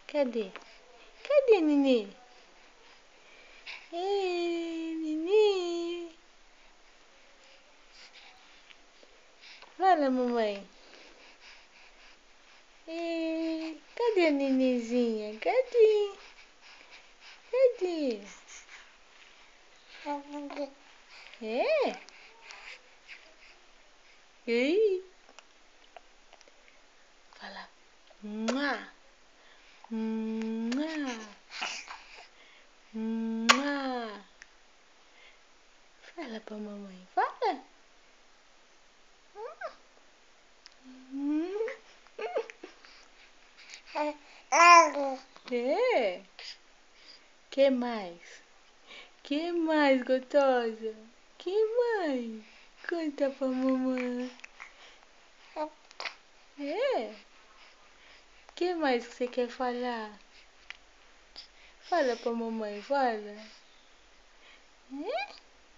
Cadê? Cadê, Nenê? Ei, Nenê. Fala, mamãe. Ei, cadê a Nenezinha? Cadê? Cadê? É? Ei. Fala. Mua. Mua. Mua. Fala pra mamãe. Fala. É? Que mais? Que mais, gostosa? Que mais? Conta pra mamãe. É? Que mais que você quer falar? Fala pra mamãe, fala. É?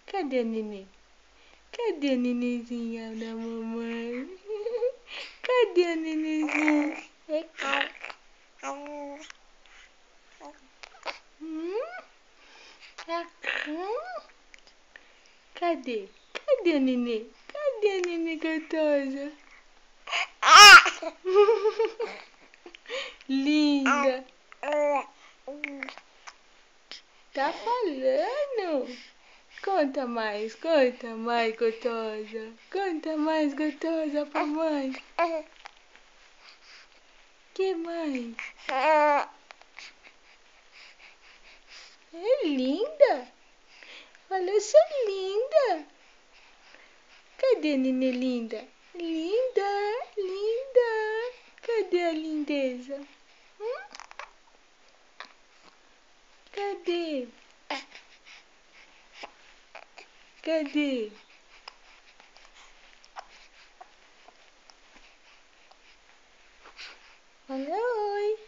Cadê a Nenê? Cadê a Nenezinha da mamãe? Cadê a Nenezinha? É cá. Cadê? Cadê a Nenê? Cadê a Nenê gostosa? Linda. Tá falando? Conta mais, gostosa. Conta mais, gostosa, pra mãe. Que mais? É linda. Olha, eu sou linda. Cadê a Nenê linda? Linda, linda. Cadê a lindeza? Cadê? Cadê? Fala oi.